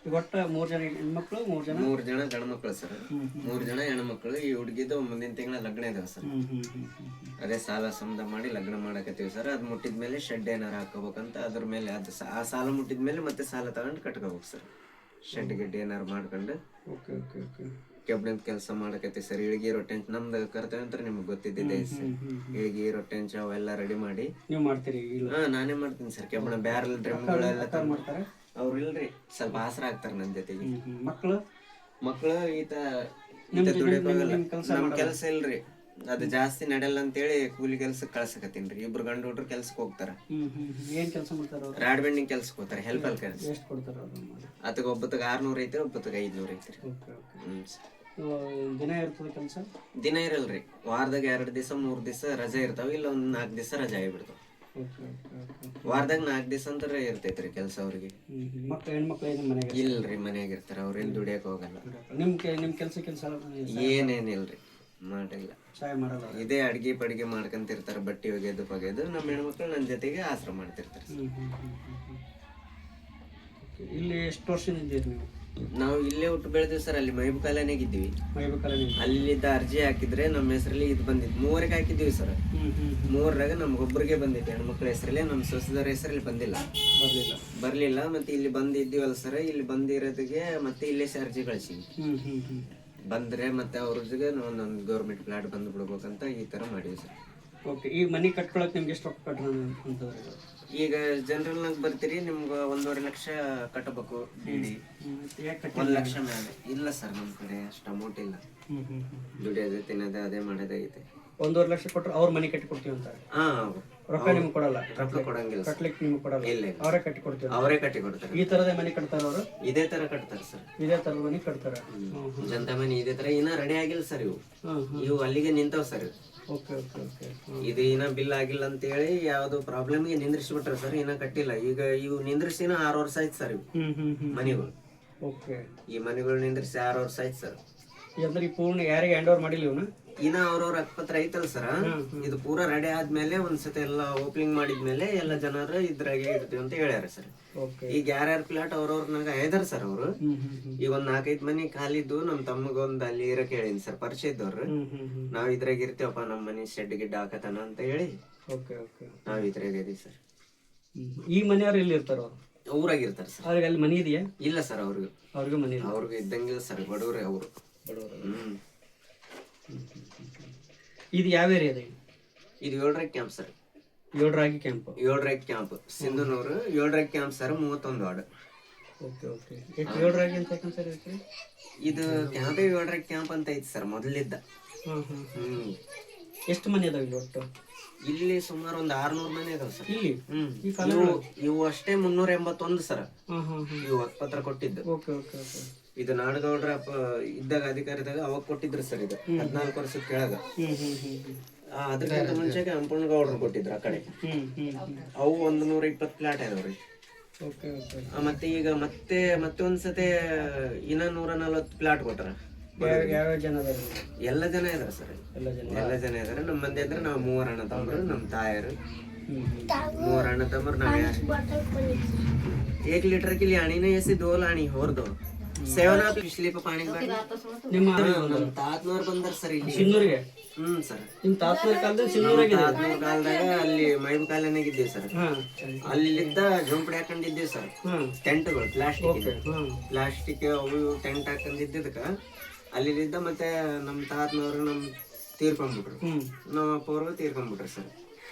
ಈಗ ಒಟ್ಟು 3 ಜನ ಹೆಣ್ಮಕ್ಳು 3 ಜನ 3 ಜನ ಗಂಡು ಮಕ್ಕಳು ಸರ್, 3 ಜನ ಹೆಣ್ಮಕ್ಳು. ಈ ಹುಡುಗಿದು ಮುಂದಿನ ತಿಂಗಳ ಲಗ್ನ ಇದಾವೆ ಸರ್. ಅದೇ ಸಾಲ ಸಮದ ಮಾಡಿ ಲಗ್ನ ಮಾಡಕತ್ತೀವಿ ಸರ್. ಅದು ಮುಟ್ಟಿದ್ಮೇಲೆ ಶೆಡ್ ಏನಾರು ಹಾಕೋಬೇಕಂತ, ಅದ್ರ ಮೇಲೆ ಅದು ಆ ಸಾಲ ಮುಟ್ಟಿದ್ಮೇಲೆ ಮತ್ತೆ ಸಾಲ ತಗೊಂಡು ಕಟ್ಕೋಬೇಕು ಸರ್. ಶೆಡ್ ಗಿಡ್ ಏನಾರು ಮಾಡ್ಕೊಂಡು ಓಕೆ ಓಕೆ ಓಕೆ ಕೆಬ್ಬಣದ ಕೆಲಸ ಮಾಡಕತ್ತೀವಿ ಸರ್. ಇಳಿಗೆ ರೊಟ್ಟೆ ನಮ್ದು ಕರ್ತವ್ಯ ಅಂತ ನಿಮ್ಗೆ ಗೊತ್ತಿದ್ದಿದೆ ಸರ್. ಇಳಿಗೆ ರೊಟ್ಟೆ ಅವೆಲ್ಲ ರೆಡಿ ಮಾಡಿ ನೀವು ಮಾಡ್ತೀರಿ? ನಾನೇ ಮಾಡ್ತೀನಿ ಸರ್. ಕೆಬ್ಬಣ ಬ್ಯಾರಲ್ ಡ್ರಮ್ಗಳೆಲ್ಲ ಮಾಡ್ತಾರೆ. ಅವ್ರು ಇಲ್ರಿ, ಸ್ವಲ್ಪ ಆಸರ ಆಗ್ತಾರೆ ನನ್ನ ಜೊತೆಗೆ. ಮಕ್ಕಳು ಈತ ದುಡಿಯೋಲ್ಲ, ನಮ್ ಕೆಲಸ ಇಲ್ರಿ, ಅದು ಜಾಸ್ತಿ ನಡೆಯಲ್ಲ ಅಂತೇಳಿ ಕೂಲಿ ಕೆಲ್ಸಕ್ಕೆ ಕಳ್ಸಕತ್ತೀನ್ರಿ. ಇಬ್ರು ಗಂಡು ಹುಡ್ರು ಕೆಲ್ಸಕ್ಕೆ ಹೋಗ್ತಾರ. ಏನ್ ಕೆಲಸ ಮಾಡ್ತಾರ? ರಾಡ್ ಬೆಂಡಿಂಗ್ ಕೆಲ್ಸಕ್ಕೆ ಹೋಗ್ತಾರೆ, ಹೆಲ್ಪ್ ಅಲ್ಲಿ ಕೆಲಸ. ಎಷ್ಟು ಕೊಡ್ತಾರ? ಅದಕ್ಕೆ ಒಬ್ಬತ್ತಿಗೆ 600 ಐತ್ರಿ, ಒಬ್ಬತ್ತಿಗೆ 500 ಐತ್ರಿ. ದಿನ ಇರ್ತದೆ ಕೆಲಸ? ದಿನ ಇರಲ್ರಿ, ವಾರದಾಗ 2 ದಿವಸ 3 ದಿವಸ ರಜೆ ಇರ್ತಾವ, ಇಲ್ಲ ಒಂದ್ 4 ದಿವಸ ರಜೆ ಆಗಿಬಿಡ್ತಾವ. ವಾರದಾಗ 4 ದಿವಸ ಅಂತ ಇರ್ತೈತ್ರಿ ಕೆಲಸ ಅವ್ರಿಗೆ. ಹೆಣ್ಮಕ್ಳು ಇಲ್ರಿ, ಮನ್ಯಾಗ ಇರ್ತಾರ, ಅವ್ರೇನ್ ದುಡಿಯಕ್ ಹೋಗಲ್ಲ. ನಿಮ್ ಕೆಲಸ ಏನೇನಿಲ್ರಿ, ಮಾಡಿಲ್ಲ. ಸಹಾಯ ಮಾಡಲ್ಲ? ಇದೇ ಅಡ್ಗೆ ಪಡ್ಗೆ ಮಾಡ್ಕೊಂತಿರ್ತಾರ, ಬಟ್ಟೆ ಒಗೆದು ಪಗೆದು. ನಮ್ಮ ಹೆಣ್ಮಕ್ಳು ನನ್ನ ಜೊತೆಗೆ ಆಶ್ರಮ ಮಾಡ್ತಿರ್ತಾರೆ. ಇಲ್ಲಿ ಎಷ್ಟು ವರ್ಷದಿಂದ ಇದ್ದೀರಿ ನೀವು? ನಾವು ಇಲ್ಲೇ ಹುಟ್ಟು ಬೆಳೆದಿವಿ ಸರ್. ಅಲ್ಲಿ ಮೈಬು ಕಾಲೋನಿಯಾಗ ಇದ್ದೀವಿ. ಅಲ್ಲಿದ್ದ ಅರ್ಜಿ ಹಾಕಿದ್ರೆ ನಮ್ಮ ಹೆಸರಲ್ಲಿ ಇದು ಬಂದಿತ್ತು. 3ಕ್ಕೆ ಹಾಕಿದ್ದೀವಿ ಸರ್. 3ರಾಗ ನಮ್ಗೊಬ್ಬರಿಗೆ ಬಂದಿತ್ತು ಹೆಣ್ಮಕ್ಳ ಹೆಸರಲ್ಲಿ, ನಮ್ಮ ಸೊಸೆದವ್ರ ಹೆಸರಲ್ಲಿ ಬರ್ಲಿಲ್ಲ. ಮತ್ತೆ ಇಲ್ಲಿ ಬಂದಿದ್ದೀವಲ್ಲ ಸರ್, ಇಲ್ಲಿ ಬಂದಿರೋದಕ್ಕೆ ಮತ್ತೆ ಇಲ್ಲೇ ಅರ್ಜಿ ಕಳ್ಸಿ ಬಂದ್ರೆ ಮತ್ತೆ ಅವ್ರ ಜೊತೆಗೆ ಒಂದೊಂದು ಗೌರ್ಮೆಂಟ್ ಫ್ಲಾಟ್ ಬಂದು ಬಿಡ್ಬೇಕಂತ ಈ ತರ ಮಾಡಿವಿ ಸರ್. ಓಕೆ. ಈಗ ಮನೆ ಕಟ್ಕೊಳಕ್ ನಿಮ್ಗೆ ಎಷ್ಟು ರೊಕ್ಕ ಕಟ್ಟೋಣ? ಈಗ ಜನರಲ್ ನಾಗ ಬರ್ತೀರಿ, ನಿಮ್ಗೆ 1.5 ಲಕ್ಷ ಕಟ್ಟಬೇಕು. 1 ಲಕ್ಷ ಮೇಲೆ ಇಲ್ಲ ಸರ್, ನಮ್ ಕಡೆ ಅಷ್ಟು ಅಮೌಂಟ್ ಇಲ್ಲ. ದುಡಿಯೋದೇ ತಿನ್ನೋದೇ ಅದೇ ಮಾಡೋದೈತೆ. 1.5 ಲಕ್ಷ ಕೊಟ್ಟರೆ ಅವ್ರ ಮನೆ ಕಟ್ಟಿ ಕೊಡ್ತೀವಿ ಅಂತಾರೆ. ರೊಕ್ಕ ನಿಮ್ಗೆ ಕೊಡಲ್ಲ? ರೊಕ್ಕ ಕೊಡಂಗಿಲ್ಲ, ಕಟ್ಲಿಕ್ಕೆ ನಿಮ್ಗೆ ಕೊಡಲ್ಲ? ಇಲ್ಲ, ಅವರೇ ಕಟ್ಟಿ ಕೊಡ್ತೀವಿ. ಅವರೇ ಕಟ್ಟಿ ಕೊಡ್ತಾರೆ. ಈ ತರದೇ ಮನೆ ಕಟ್ತಾರ ಅವರು? ಇದೇ ತರ ಕಟ್ತಾರೆ ಸರ್, ಇದೇ ತರದ ಮನೆ ಕಟ್ತಾರ. ಜನತಾ ಮನೆ ಇದೇ ತರ. ಇನ್ನ ರೆಡಿ ಆಗಿಲ್ಲ ಸರ್ ಇವು ಅಲ್ಲಿಗೆ ನಿಂತಾವ್ ಸರ್. Okay okay okay. ಇದು ಇನ್ನ ಬಿಲ್ ಆಗಿಲ್ಲ ಅಂತ ಹೇಳಿ ಯಾವ್ದು ಪ್ರಾಬ್ಲಮ್ಗೆ ನಿಂದ್ರಿಸ್ಬಿಟ್ರೆ ಸರ್, ಇನ್ನ ಕಟ್ಟಿಲ್ಲ. ಈಗ ಇವು ನಿಂದ್ರಿಸಿನ 6 ವರ್ಷ ಆಯ್ತು ಸರ್ ಇವು ಮನೆಗಳು. ಓಕೆ. ಈ ಮನೆಗಳು ನಿಂದ್ರಿಸಿ 6 ವರ್ಷ ಆಯ್ತು ಸರ್. ಅಂದ್ರೆ ಈ ಪೂರ್ಣ ಯಾರಿಗೆ ಹ್ಯಾಂಡ್ ಓವರ್ ಮಾಡಿಲ್ಲ ಇವನು? ಇನ್ನ ಅವ್ರವ್ರ ಹಕ್ಕಪತ್ರ ಐತಲ್ ಸರ್, ಇದು ಪೂರಾ ರೆಡಿ ಆದ್ಮೇಲೆ ಒಂದ್ಸತಿ ಎಲ್ಲ ಓಪನಿಂಗ್ ಮಾಡಿದ್ಮೇಲೆ ಎಲ್ಲ ಜನರು ಇದ್ರಾಗೆ ಇರ್ತೀವಿ ಅಂತ ಹೇಳ್ಯಾರ ಸರ್. ಈಗ ಯಾರ್ಯಾರ ಪ್ಲಾಟ್ ಅವ್ರವ್ರನಾಗ ಐದಾರ ಸರ್ ಅವರು. ಈಗ ಒಂದ್ 4-5 ಮನಿ ಖಾಲಿದ್ದು ನಮ್ ತಮ್ಮಗೊಂದ್ ಅಲ್ಲಿ ಇರಕ್ ಹೇಳಿನಿ ಸರ್, ಪರಿಚಯ ಇದ್ದವ್ರು. ನಾವ್ ಇದ್ರಾಗ ಇರ್ತೀವಪ್ಪ, ನಮ್ ಮನಿ ಶೆಡ್ ಗಿಡ್ ಹಾಕತಾನ ಅಂತ ಹೇಳಿ ನಾವ್ ಇದ್ರಾಗ ಇದೀವಿ ಸರ್. ಈ ಮನೆಯವ್ರು ಎಲ್ಲಿ ಇರ್ತಾರ? ಊರಾಗ ಇರ್ತಾರ ಸರ್. ಅವ್ರಿಗೆ ಅಲ್ಲಿ ಮನಿ ಇದೆಯಾ? ಇಲ್ಲ ಸರ್, ಅವ್ರಿಗೆ ಮನಿ ಅವ್ರಿಗೆ ಇದ್ದಂಗಿಲ್ಲ ಸರ್, ಬಡವ್ರೆ ಅವರು. ಇದು ಯಾವ ಏರಿಯಾ? ಇದು 7 camp sir. 7 camp. 7 camp Sindhanur. 7 camp sir, 31 ward. Okay okay. 7 ಅಂತ ಸರ್ ಇದು ಕ್ಯಾಂಪ್ 7 ಕ್ಯಾಂಪ್ ಅಂತ ಐತಿ ಸರ್ ಮೊದಲಿದ್ದ. ಎಷ್ಟು ಮನೆ ಅದಾವ ಇಲ್ಲಿ ಒಟ್ಟು? ಇಲ್ಲಿ ಸುಮಾರು ಒಂದು 600 ಮನೆ ಅದಾವ ಸರ್. ಇಲ್ಲಿ ಇವು ಅಷ್ಟೇ 381 ಸರ್. ಇವು ಹಕ್ಕಪತ್ರ ಕೊಟ್ಟಿದ್ದು. Okay okay okay. ಇದು ನಾಡಗೌಡ್ರ ಇದ್ದಾಗ ಅಧಿಕಾರಿದಾಗ ಅವಾಗ ಕೊಟ್ಟಿದ್ರು ಸರ್. ಇದು 14 ವರ್ಷದ ಕೆಳಗ. ಅದಕ್ಕಿಂತ ಮುಂಚೆಗೆ ಅಂಪಣ್ಣಗೌಡ್ರು ಕೊಟ್ಟಿದ್ರು ಆ ಕಡೆ. ಅವು 120 ಪ್ಲಾಟ್ ಅದಾವ್ರಿ. ಮತ್ತೆ ಈಗ ಮತ್ತೆ ಒಂದ್ಸತಿ ಇನ್ನ 140 ಪ್ಲಾಟ್ ಕೊಟ್ಟಾರ. ಎಲ್ಲ ಜನ ಇದಾರೆ ಸರ್, ಎಲ್ಲ ಜನ ಇದಾರೆ. ನಮ್ಮ ಮಂದಿ ಅಂದ್ರೆ ನಾವು 3 ಅಣ್ಣ ತಮ್ಮರು, ನಮ್ಮ ತಾಯರು 3 ಅಣ್ಣ ತಮ್ಮರು. ನಾವ್ 1 ಲೀಟರ್ ಕಿಲಿ ಆಣಿ ने ऐसे 2 लाणी और 2 सेवन आप पिछले पानी ನಿಮ್ಮ ತಾತನವ್ರು ಬಂದಾರ ಸರ್ ಇಲ್ಲಿ ಸಿನ್ನೂರಿಗೆ. ಸರ್, ನಿಮ್ ತಾತನವ್ರ ಕಾಲದಲ್ಲಿ ಸಿನ್ನೂರಿಗೆ ಕಾಲದಾಗ ಅಲ್ಲಿ ಮೈಬು ಕಾಲನಾಗ ಇದ್ದೀವಿ ಸರ್. ಅಲ್ಲಿದ್ದ ಜೋಂಪಡಿ ಹಾಕೊಂಡಿದ್ದೀವಿ ಸರ್. ಟೆಂಟ್ಗಳು ಪ್ಲಾಸ್ಟಿಕ್ ಅವು ಟೆಂಟ್ ಹಾಕೊಂಡಿದ್ದಕ್ಕ ಅಲ್ಲಿದ್ದ. ಮತ್ತೆ ನಮ್ ತಾತನವ್ರು ತೀರ್ಕೊಂಡ್ಬಿಟ್ರು, ನಮ್ಮ ಅಪ್ಪ ಅವ್ರಿಗೂ ತೀರ್ಕೊಂಡ್ಬಿಟ್ರು ಸರ್.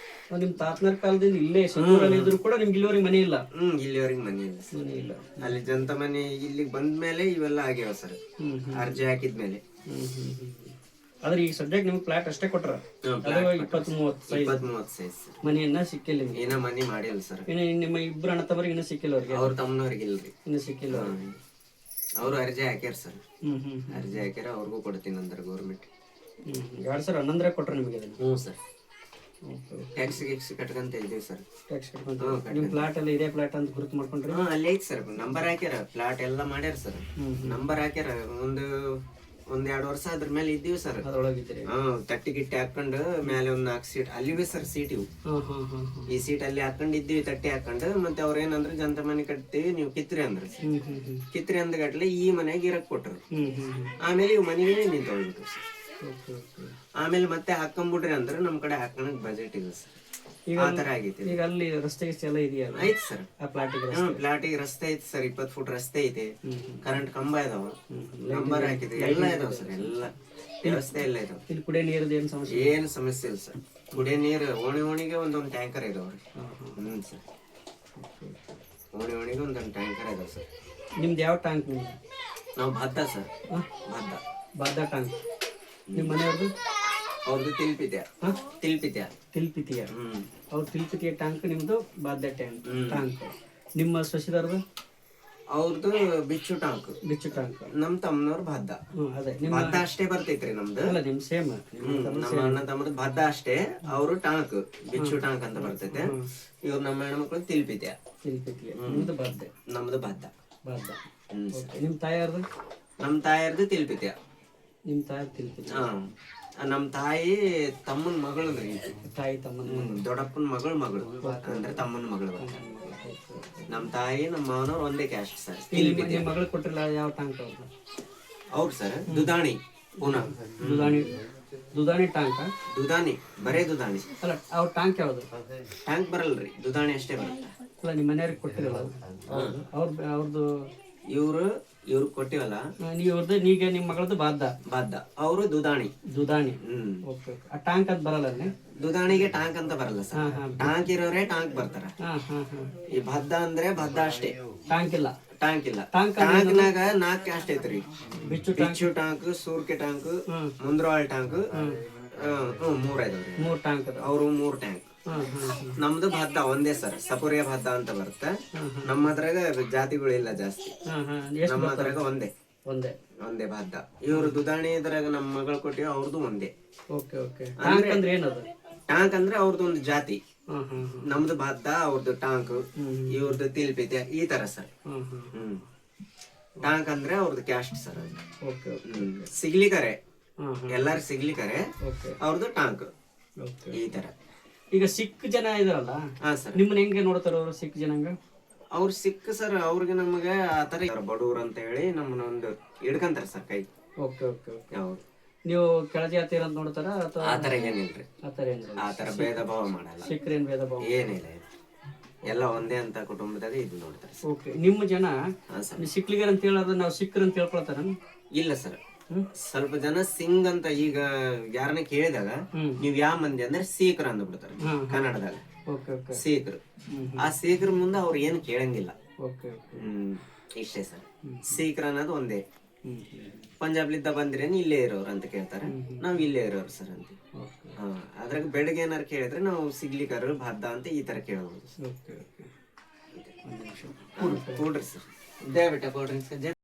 ನಿಮ್ ತಾತನವ್ರ ಕಾಲದಿಂದ ಇಲ್ಲೇ ಸಿನ್ನೂರಲ್ಲಿ ಇದ್ರು ಕೂಡ ನಿಮ್ಗೆ ಇಲ್ಲಿವರೆಗೆ ಮನೆ ಇಲ್ಲ? ಇಲ್ಲಿವರೆಗೆ ಮನೆ ಇಲ್ಲ. ಅಲ್ಲಿ ಜಂತ ಮನೆ ಇಲ್ಲಿಗೆ ಬಂದ್ಮೇಲೆ ಇವೆಲ್ಲ ಆಗ್ಯಾವ ಸರ್, ಅರ್ಜಿ ಹಾಕಿದ್ಮೇಲೆ. ಆದ್ರೆ ಈಗ ಸದ್ಯಕ್ಕೆ ನಿಮ್ಗೆ ಫ್ಲಾಟ್ ಅಷ್ಟೇ ಕೊಟ್ರ? 20-30 ಸೈಜ್ ಮನೆಯನ್ನ ಸಿಕ್ಕಿಲ್ಲ? ಏನ ಮನೆ ಮಾಡಿಲ್ಲ ಸರ್. ನಿಮ್ಮ 2 ಅಣ್ಣ ತಮ್ಮರಿಗೆ ಇನ್ನೂ ಸಿಕ್ಕಿಲ್ಲ? ಅವ್ರಿಗೆ ಅವ್ರ ತಮ್ಮನವ್ರಿಗೆ ಇಲ್ರಿ, ಇನ್ನೂ ಸಿಕ್ಕಿಲ್ಲ. ಅವ್ರು ಅರ್ಜಿ ಹಾಕ್ಯಾರ ಸರ್. ಅರ್ಜಿ ಹಾಕ್ಯಾರ, ಅವ್ರಿಗೂ ಕೊಡ್ತೀನಿ ಅಂದ್ರೆ ಗೌರ್ಮೆಂಟ್. 2011 ಕೊಟ್ರ ನಿಮಗೆ? ಹ್ಞೂ ಸರ್. ಟ್ಯಾಕ್ಸ್ ಕಟ್ಕೊಂತ ಇದೀವಿ ಸರ್. ಟ್ಯಾಕ್ಸ್ ಕಟ್ಕೊಂತ. ನಿಮ್ ಫ್ಲಾಟ್ ಅಲ್ಲಿ ಇದೇ ಫ್ಲಾಟ್ ಅಂತ ಗುರುತು ಮಾಡ್ಕೊಂಡ್ರಿ? ಅಲ್ಲಿ ಐತಿ ಸರ್, ನಂಬರ್ ಹಾಕ್ಯಾರ, ಫ್ಲಾಟ್ ಎಲ್ಲ ಮಾಡ್ಯಾರ ಸರ್. ನಂಬರ್ ಹಾಕ್ಯಾರ. 1-2 ವರ್ಷ ಅದ್ರ ಮೇಲೆ ಇದ್ದೀವಿ ಸರ್. ಅದ್ರೊಳಗಿದ್ದೀರಿ. ತಟ್ಟಿ ಗಿಟ್ಟಿ ಹಾಕೊಂಡು ಮೇಲೆ ಒಂದ್ 4 ಸೀಟ್ ಅಲ್ಲಿವೆ ಸರ್ ಸೀಟ್ ಇವು. ಈ ಸೀಟ್ ಅಲ್ಲಿ ಹಾಕೊಂಡಿದ್ದೀವಿ ತಟ್ಟಿ ಹಾಕೊಂಡು. ಮತ್ತೆ ಅವ್ರ ಏನಂದ್ರೆ ಜಂತ ಮನೆ ಕಟ್ತೀವಿ ನೀವು ಕಿತ್ರಿ ಅಂದ್ರ. ಕಿತ್ರಿ ಅಂದ ಗಟ್ಲೆ ಈ ಮನೆಯಾಗ ಇರಕ್ ಕೊಟ್ರು. ಆಮೇಲೆ ಇವ್ ಮನೆಗೆ ನಿಂತೊಳ್ಬಿಟ್ರು ಸರ್. ಆಮೇಲೆ ಮತ್ತೆ ಹಾಕೊಂಡ್ಬಿಡ್ರಿ ಅಂದ್ರೆ ನಮ್ ಕಡೆ ಹಾಕೋಣಕ್ ಬಜೆಟ್ ಇದೆ ಸರ್. ಆ ತರ ಆಗೈತಿ. ಈಗ ಅಲ್ಲಿ ರಸ್ತೆ ಎಲ್ಲ ಇದೆಯಾ? ಐತಿ ಸರ್. ಆ ಪ್ಲಾಟಿಗೆ ರಸ್ತೆ ಐತಿ ಸರ್. 20 ಫುಟ್ ರಸ್ತೆ ಐತಿ. ಕರೆಂಟ್ ಕಂಬ ಇದಾವ, ನಂಬರ್ ಹಾಕಿದೆ, ಎಲ್ಲ ಇದಾವ ಸರ್. ಎಲ್ಲ ವ್ಯವಸ್ಥೆ ಎಲ್ಲ ಇದಾವ. ಇಲ್ಲಿ ಕುಡಿಯೋ ನೀರದ ಏನ್ ಸಮಸ್ಯೆ? ಏನ್ ಸಮಸ್ಯೆ ಇಲ್ಲ ಸರ್. ಕುಡಿಯೋ ನೀರು ಓಣಿಗೆ ಒಂದೊಂದು ಟ್ಯಾಂಕರ್ ಇದಾವ್ರಿ. ಸರ್ ಓಣಿಗೆ ಒಂದೊಂದು ಟ್ಯಾಂಕರ್ ಇದಾವ ಸರ್. ನಿಮ್ದು ಯಾವ ಟ್ಯಾಂಕ್? ನಿಮ್ದು ನಾವು ಭತ್ತ ಸರ್. ಭದ್ದ ಟ್ಯಾಂಕ್. ನಿಮ್ಮ ಮನೆಯವ್ರದ್ದು? ಅವ್ರದ್ದು ತಿಲ್ಪಿದ್ಯಾ. ಅವ್ರ ತಿಲ್ಪಿತಿಯ ಟ್ಯಾಂಕ್, ನಿಮ್ದು ಬಾದ್ಯ ಟ್ಯಾಂಕ್. ನಿಮ್ಮ ಸೊಸಿದಾರ್ದು? ಅವ್ರದ್ದು ಬಿಚ್ಚು ಟ್ಯಾಂಕ್. ನಮ್ ತಮ್ಮನವ್ರು ಭದ್ದ. ಅದೇ ಭದ್ದ ಅಷ್ಟೇ ಬರ್ತೈತ್ರಿ ನಮ್ದು. ಅಲ್ಲ ನಿಮ್ ಸೇಮ್. ನಮ್ಮ ಅಣ್ಣ ತಮ್ಮದು ಭದ್ದ ಅಷ್ಟೇ. ಅವರು ಟ್ಯಾಂಕ್ ಬಿಚ್ಚು ಟ್ಯಾಂಕ್ ಅಂತ ಬರ್ತೈತೆ. ಇವ್ರು ನಮ್ಮ ಹೆಣ್ಮಕ್ಳು ತಿಲ್ಪಿದ್ಯಾ. ನಿಮ್ದು ಬಾದ್ಯ, ನಮ್ದು ಭದ್ದ. ನಿಮ್ ತಾಯಾರ್ದು? ನಮ್ ತಾಯಾರ್ದು ತಿಲ್ಪಿದ್ಯಾ. ನಿಮ್ ತಾಯಾರ್ ತಿಲ್ಪಿದ್ಯಾ. ನಮ್ ತಾಯಿ ತಮ್ಮನ ಮಗಳು. ತಾಯಿ ತಮ್ಮನ ದೊಡ್ಡಪ್ಪನ ಮಗಳು ಅಂದ್ರೆ ತಮ್ಮನ ಮಗಳು. ನಮ್ ತಾಯಿ ನಮ್ಮ ಮಾವನವ್ರು ಒಂದೇ ಕ್ಯಾಸ್ಟ್ ಸರ್. ಮಗಳು ಕೊಟ್ಟಿಲ್ಲ. ಯಾವ ಟ್ಯಾಂಕ್ ಅವ್ರು? ಅವ್ರು ಸರ್ ದುದಾಣಿ ಪುನಃ. ದುದಾಣಿ ಟ್ಯಾಂಕ್. ದುದಾಣಿ ಬರೇ ದುದಾಣಿ. ಅಲ್ಲ ಅವ್ರ ಟ್ಯಾಂಕ್ ಯಾವ್ದು? ಟ್ಯಾಂಕ್ ಬರಲ್ರಿ, ದುದಾಣಿ ಅಷ್ಟೇ ಬರುತ್ತೆ. ಅಲ್ಲ ನಿಮ್ಮ ಮನೆಯವ್ರಿಗೆ ಕೊಟ್ಟಿರಲ್ಲ ಅವ್ರದ್ದು? ಇವ್ರು ಕೊಟ್ಟಿವಲ್ಲ ಇವ್ರದ್ದು. ಈಗ ನಿಮ್ ಮಗಳದ್ದು ಬಾದ್ದ, ಅವರು ದುದಾಣಿ. ಆ ಟ್ಯಾಂಕ್ ಅಂತ ಬರಲ್ಲ. ದುದಾಣಿಗೆ ಟ್ಯಾಂಕ್ ಅಂತ ಬರಲ್ಲ ಸರ್. ಟ್ಯಾಂಕ್ ಇರೋರೇ ಟ್ಯಾಂಕ್ ಬರ್ತಾರ. ಈ ಭದ್ದ ಅಂದ್ರೆ ಭದ್ದ ಅಷ್ಟೇ. ಟ್ಯಾಂಕ್ ಇಲ್ಲ. ಟ್ಯಾಂಕ್ನಾಗ 4 ಕ್ಯಾಸ್ಟ್ ಐತ್ರಿ. ಬಿಚ್ಚು ಟ್ಯಾಂಕ್, ಸೂರ್ಕೆ ಟ್ಯಾಂಕ್, ಮುಂದ್ರಾಳ್ ಟ್ಯಾಂಕ್. 3 ಐದವ್ರಿ. 3 ಟ್ಯಾಂಕ್. ಅವರು 3 ಟ್ಯಾಂಕ್. ನಮ್ದು ಭದ್ದ ಒಂದೇ ಸರ್. ಸಪುರಿಯ ಭದ್ದ ಅಂತ ಬರುತ್ತೆ. ನಮ್ಮದ್ರಾಗ ಜಾತಿಗಳಿಲ್ಲ ಜಾಸ್ತಿ. ನಮ್ಮದ್ರಾಗ ಒಂದೇ ಭದ್ದ. ಇವ್ರು ದುದಾಣಿ ಇದ್ರಾಗ ನಮ್ಮ ಮಗಳು ಕೊಟ್ಟಿವಿ. ಅವ್ರದ್ದು ಒಂದೇ. ಟ್ಯಾಂಕ್ ಅಂದ್ರೆ ಅವ್ರದ್ದು ಒಂದು ಜಾತಿ. ನಮ್ದು ಭದ್ದ, ಅವ್ರದ್ದು ಟ್ಯಾಂಕ್, ಇವ್ರದ್ದು ತಿಲ್ಪಿದ್ಯಾ. ಈ ತರ ಸರ್. ಟ್ಯಾಂಕ್ ಅಂದ್ರೆ ಅವ್ರದ್ದು ಕ್ಯಾಸ್ಟ್ ಸರ್. ಸಿಗ್ಲಿಕರೆ ಎಲ್ಲಾರು ಸಿಗ್ಲಿಕರೆ ಅವ್ರದ್ದು ಟ್ಯಾಂಕ್. ಈ ತರ. ಈಗ ಸಿಕ್ ಜನ ಇದಾರಲ್ಲ, ನಿಮ್ಮನ್ನ ಹೆಂಗೆ ನೋಡ್ತಾರ ಅವ್ರು? ಸಿಕ್ ಜನಾಂಗ ಅವ್ರು ಸಿಕ್ ಸರ್. ಅವ್ರಿಗೆ ನಮಗೆ ಆತರ ಬಡವ್ರು ಅಂತ ಹೇಳಿ ನಮ್ಮನ್ನ ಒಂದು ಹಿಡ್ಕಂತಾರ ಸರ್ ಕೈ. ನೀವು ಕೆಳಜಾತಿರ ಅಂತ ನೋಡ್ತಾರ ಅಥವಾ? ಆತರ ಏನಿಲ್ರಿ. ಆತರ ಭೇದ ಭಾವ ಮಾಡಲ್ಲ. ಸಿಕ್ರೇನ್ ಭೇದ ಭಾವ ಏನಿಲ್ಲ. ಎಲ್ಲ ಒಂದೇ ಅಂತ ಕುಟುಂಬದಾಗ ಇದು ನೋಡ್ತಾರೆ. ನಿಮ್ಮ ಜನ ಸಿಕ್ಲಿಗರ್ ಅಂತ ಹೇಳೋದು ನಾವು ಸಿಕ್ಕ್ರ ಅಂತ ಹೇಳ್ಕೊಳ್ತಾರ? ಇಲ್ಲ ಸರ್. ಸ್ವಲ್ಪ ಜನ ಸಿಂಗ್ ಅಂತ. ಈಗ ಯಾರನ್ನ ಕೇಳಿದಾಗ ನೀವ್ ಯಾವ ಮಂದಿ ಅಂದ್ರೆ ಸೀಕರ್ ಅಂದ್ಬಿಡ್ತಾರೆ ಕನ್ನಡದಾಗ. ಸೀಕರ್. ಆ ಸೀಕರ್ ಮುಂದೆ ಅವ್ರು ಏನು ಕೇಳಂಗಿಲ್ಲ. ಇಷ್ಟೇ ಸರ್. ಸೀಕರ್ ಅನ್ನೋದು ಒಂದೇ. ಪಂಜಾಬ್ಲಿದ್ದ ಬಂದ್ರೇನು ಇಲ್ಲೇ ಇರೋರು ಅಂತ ಕೇಳ್ತಾರೆ. ನಾವ್ ಇಲ್ಲೇ ಇರೋರು ಸರ್ ಅಂತ. ಅದ್ರಾಗ ಬೆಳಗ್ಗೆ ಏನಾರು ಕೇಳಿದ್ರೆ ನಾವು ಸಿಗ್ಲಿಕ್ಕರು ಭದ್ದ ಅಂತ ಈ ತರ ಕೇಳಬಹುದು. ಕೂಡ್ರಿ ಸರ್. ದಯವಿಟ್ಟು ಕೂಡ್ರಿ ಸರ್.